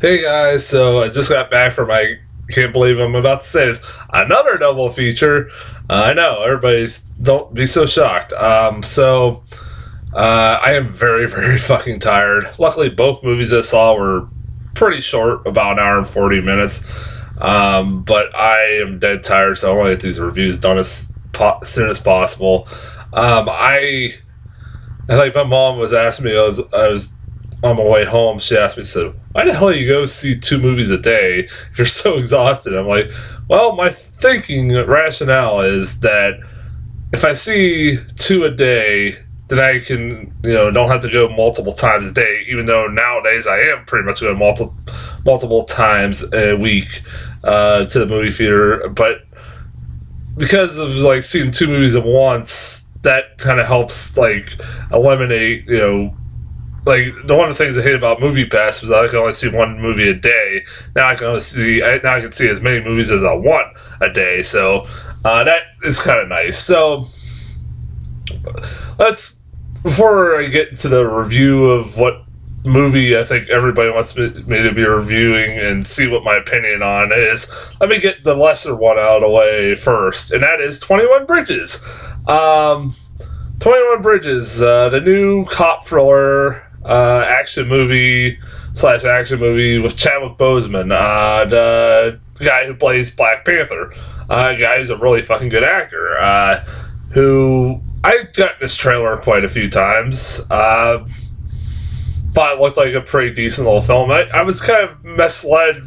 Hey guys, so I just got back from my can't believe I'm about to say this another double feature. I know everybody's don't be so shocked. I am very very fucking tired. Luckily, both movies I saw were pretty short, about an hour and 40 minutes. But I am dead tired, so I want to get these reviews done as soon as possible. I like my mom was asking me. I was on my way home. She asked me, said, "Why the hell you go see two movies a day if you're so exhausted?" I'm like, "Well, my thinking rationale is that if I see two a day, then I can, don't have to go multiple times a day. Even though nowadays I am pretty much going multiple times a week to the movie theater, but because of like seeing two movies at once, that kind of helps like eliminate, like the one of the things I hate about Movie Pass was I can only see one movie a day. Now I can see as many movies as I want a day. So that is kind of nice. So let's before I get into the review of what movie I think everybody wants me to be reviewing and see what my opinion on is, let me get the lesser one out of the way first, and that is 21 Bridges. 21 Bridges, the new cop thriller action movie with Chadwick Boseman, the guy who plays Black Panther. A guy who's a really fucking good actor, who I've gotten this trailer quite a few times. Thought it looked like a pretty decent little film. I was kind of misled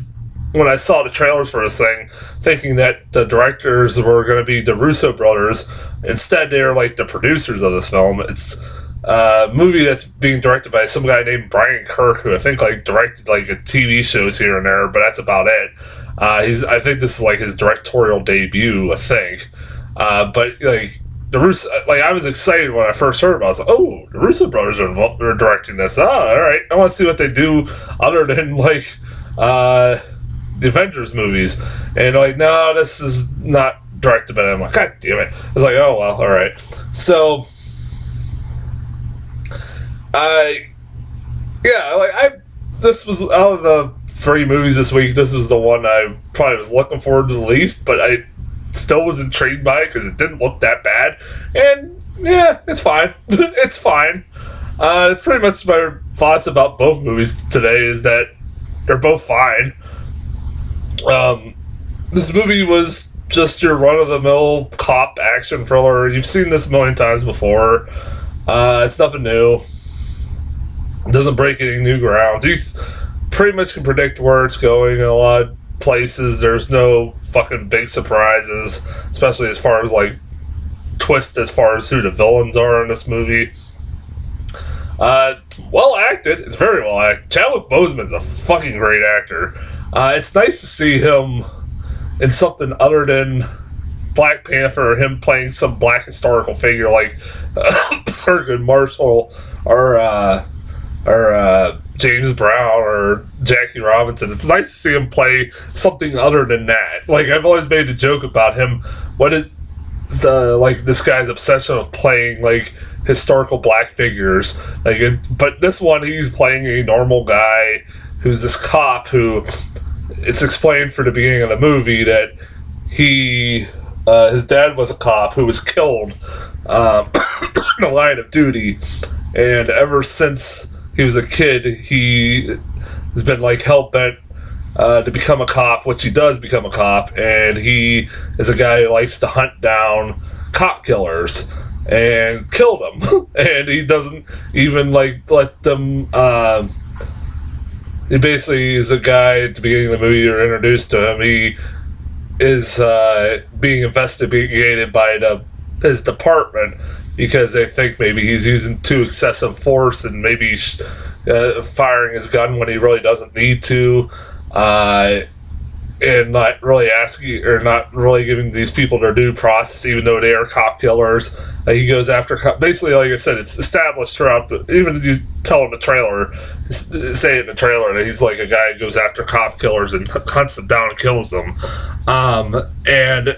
when I saw the trailers for this thing, thinking that the directors were going to be the Russo brothers. Instead, they're like the producers of this film. It's a movie that's being directed by some guy named Brian Kirk, who I think like directed like TV shows here and there, but that's about it. I think this is like his directorial debut, I think. But like the Russo, like I was excited when I first heard about it. I was like, oh, the Russo brothers are directing this. Oh, all right. I want to see what they do other than like the Avengers movies. And like, no, this is not directed by them. I'm like, God damn it. I was like, oh well, all right. So this was out of the three movies this week. This was the one I probably was looking forward to the least, but I still was intrigued by it because it didn't look that bad. And yeah, it's fine. It's fine. It's pretty much my thoughts about both movies today is that they're both fine. This movie was just your run-of-the-mill cop action thriller. You've seen this a million times before. It's nothing new. It doesn't break any new grounds. You pretty much can predict where it's going in a lot of places. There's no fucking big surprises, especially as far as like twist as far as who the villains are in this movie. Well acted. It's very well acted. Chadwick Boseman's a fucking great actor. It's nice to see him in something other than Black Panther, him playing some black historical figure like Thurgood Marshall or James Brown or Jackie Robinson. It's nice to see him play something other than that. Like I've always made a joke about him. Like this guy's obsession of playing like historical black figures. But this one he's playing a normal guy who's this cop who it's explained for the beginning of the movie that his dad was a cop who was killed in the line of duty, and ever since he was a kid, he has been like hell bent to become a cop, which he does become a cop, and he is a guy who likes to hunt down cop killers and kill them, and he doesn't even like let them. He basically is a guy at the beginning of the movie. You're introduced to him. He is being investigated by his department because they think maybe he's using too excessive force and maybe firing his gun when he really doesn't need to, and not really asking or not really giving these people their due process, even though they are cop killers. He goes after basically, like I said, it's established throughout even if you tell in the trailer, say it in the trailer that he's like a guy who goes after cop killers and hunts them down and kills them. And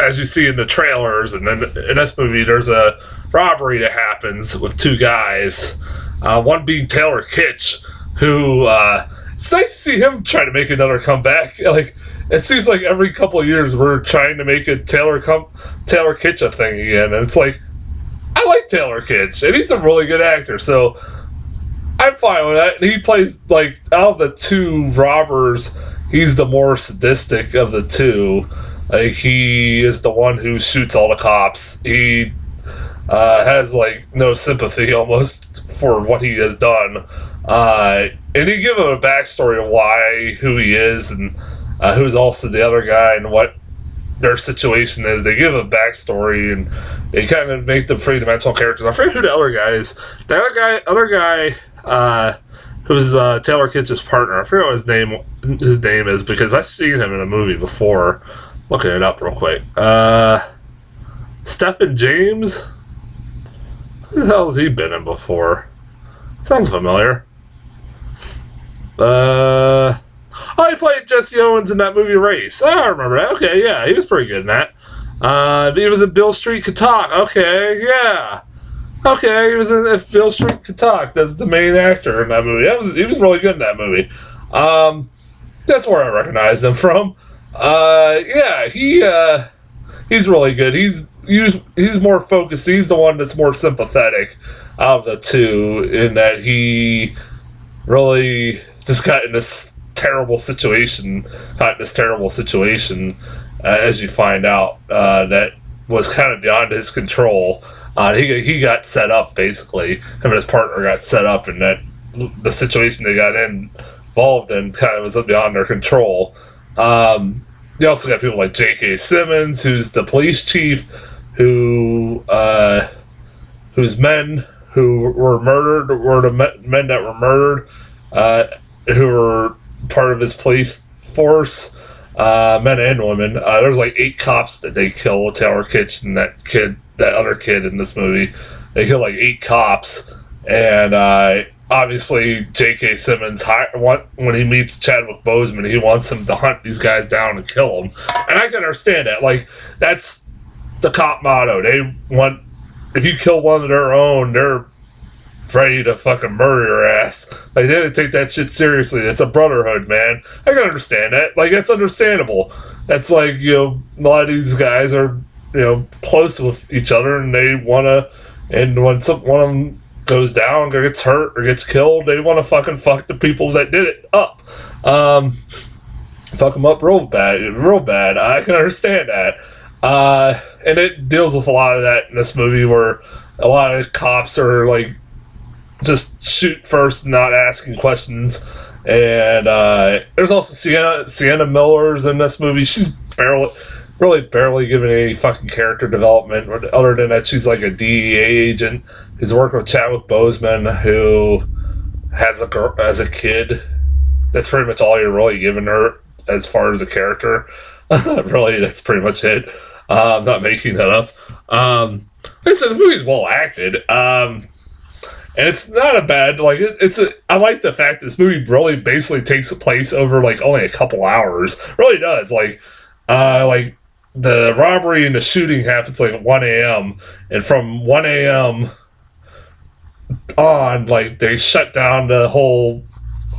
as you see in the trailers, and then in this movie, there's a robbery that happens with two guys. One being Taylor Kitsch, who it's nice to see him try to make another comeback. Like, it seems like every couple of years we're trying to make a Taylor Kitsch a thing again, and it's like, I like Taylor Kitsch, and he's a really good actor, so I'm fine with that. He plays, like, out of the two robbers, he's the more sadistic of the two. Like, he is the one who shoots all the cops. He has, like, no sympathy almost for what he has done. And you give him a backstory of who he is, and who's also the other guy, and what their situation is. They give a backstory, and they kind of make them three-dimensional characters. I forget who the other guy is. The other guy, who's Taylor Kitsch's partner. I forget what his name is, because I've seen him in a movie before. Looking it up real quick. Stephen James? Who the hell has he been in before? Sounds familiar. He played Jesse Owens in that movie Race. I remember that. Okay, yeah, he was pretty good in that. He was in Bill Street Could Talk. Okay, yeah. Okay, he was in If Bill Street Could Talk. That's the main actor in that movie. He was really good in that movie. That's where I recognized him from. He's really good. He's more focused. He's the one that's more sympathetic out of the two, in that he really just got in this terrible situation. As you find out, that was kind of beyond his control. He got set up, basically. Him and his partner got set up, and that the situation they got involved in kind of was beyond their control. You also got people like J.K. Simmons, who's the police chief, whose men who were murdered were the men that were murdered, who were part of his police force, men and women. There's like 8 cops that they kill, Taylor Kitsch and that other kid in this movie. They kill like 8 cops, and obviously, J.K. Simmons, when he meets Chadwick Boseman, he wants him to hunt these guys down and kill them. And I can understand that. Like, that's the cop motto. They want, if you kill one of their own, they're ready to fucking murder your ass. Like, they didn't take that shit seriously. It's a brotherhood, man. I can understand that. Like, that's understandable. That's like, a lot of these guys are, close with each other, and they want to, and when one of them goes down or gets hurt or gets killed, they want to fuck the people that did it up. Fuck them up real bad. I can understand that. And it deals with a lot of that in this movie, where a lot of cops are like, just shoot first, not asking questions. And there's also Sienna Miller's in this movie. She's barely given any fucking character development, other than that she's like a DEA agent who's working with Chadwick Boseman, who has a kid. That's pretty much all you're really giving her as far as a character. Really, that's pretty much it. I'm not making that up. Listen, this movie's well acted. And it's not a bad, like, I like the fact that this movie really basically takes place over, like, only a couple hours. It really does. Like, the robbery and the shooting happens, like, at 1 a.m. And from 1 a.m. on, like, they shut down the whole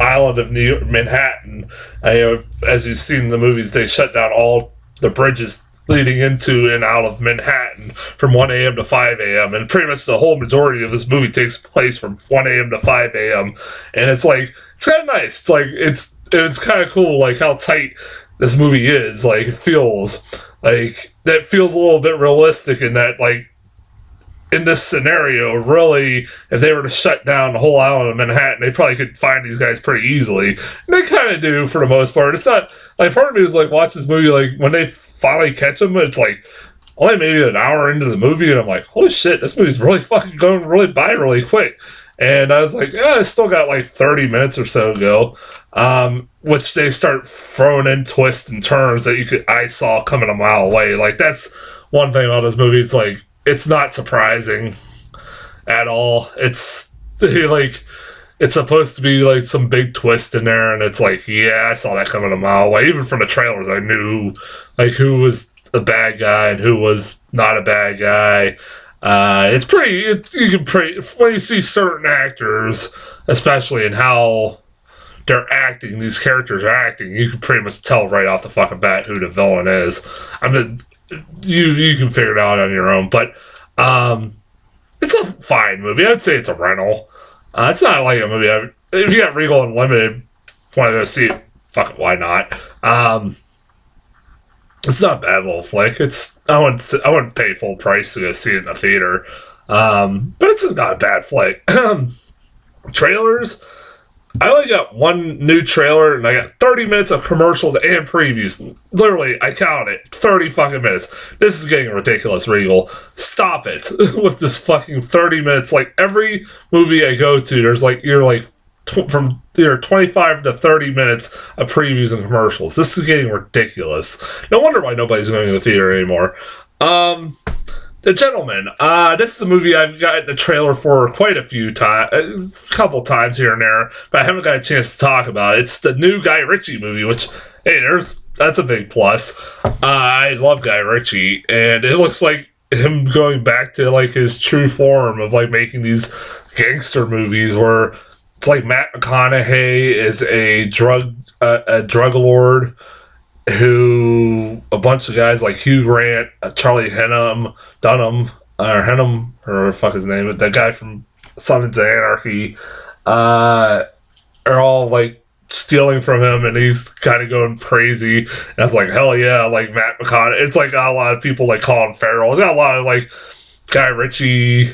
island of Manhattan. As you've seen in the movies, they shut down all the bridges leading into and out of Manhattan from 1 a.m. to 5 a.m. And pretty much the whole majority of this movie takes place from 1 a.m. to 5 a.m. And it's like, it's kind of nice. It's like, it's kind of cool, like, how tight this movie is. Like, it feels like, that feels a little bit realistic in that, like, in this scenario, really, if they were to shut down the whole island of Manhattan, they probably could find these guys pretty easily. And they kind of do, for the most part. It's not, like, part of me was like, watch this movie, like, when they finally catch them, it's like only maybe an hour into the movie, and I'm like, holy shit, this movie's really fucking going really by really quick. And I was like, yeah, it's still got like 30 minutes or so to go, which they start throwing in twists and turns that I saw coming a mile away. Like, that's one thing about this movie. It's like, it's not surprising at all. It's like, it's supposed to be like some big twist in there, and it's like, yeah, I saw that coming a mile away. Even from the trailers, I knew who was a bad guy and who was not a bad guy. It's pretty. When you see certain actors, especially, and how they're acting. These characters are acting. You can pretty much tell right off the fucking bat who the villain is. I mean, you can figure it out on your own, but it's a fine movie. I'd say it's a rental. It's not like a movie. If you got Regal Unlimited, want to go see it, fuck it, why not? It's not a bad little flick. I wouldn't pay full price to go see it in a theater, but it's not a bad flick. Trailers. I only got one new trailer, and I got 30 minutes of commercials and previews. Literally, I counted 30 fucking minutes. This is getting ridiculous, Regal. Stop it with this fucking 30 minutes. Like, every movie I go to, there's like, from 25 to 30 minutes of previews and commercials. This is getting ridiculous. No wonder why nobody's going to the theater anymore. The Gentleman. This is a movie I've gotten a trailer for quite a couple times here and there, but I haven't got a chance to talk about it. It's the new Guy Ritchie movie, which, hey, that's a big plus. I love Guy Ritchie, and it looks like him going back to like his true form of like making these gangster movies where it's like Matt McConaughey is a drug lord who a bunch of guys like Hugh Grant, Charlie Hunnam, or fuck his name, but that guy from Sons of Anarchy, are all like stealing from him, and he's kind of going crazy. And I was like, hell yeah, like Matt McConaughey. It's like got a lot of people like Colin Farrell. It's got a lot of like Guy Ritchie.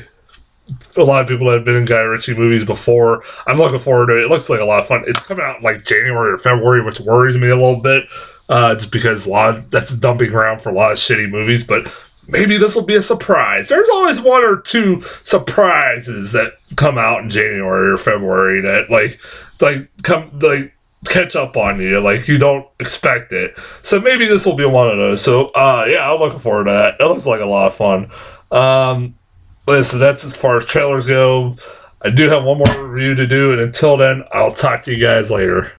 A lot of people that have been in Guy Ritchie movies before. I'm looking forward to it. It looks like a lot of fun. It's coming out in like January or February, which worries me a little bit. Just because that's a dumping ground for a lot of shitty movies, but maybe this will be a surprise. There's always one or two surprises that come out in January or February that catch up on you, like you don't expect it. So maybe this will be one of those. So yeah, I'm looking forward to that. It looks like a lot of fun. Listen, that's as far as trailers go. I do have one more review to do, and until then, I'll talk to you guys later.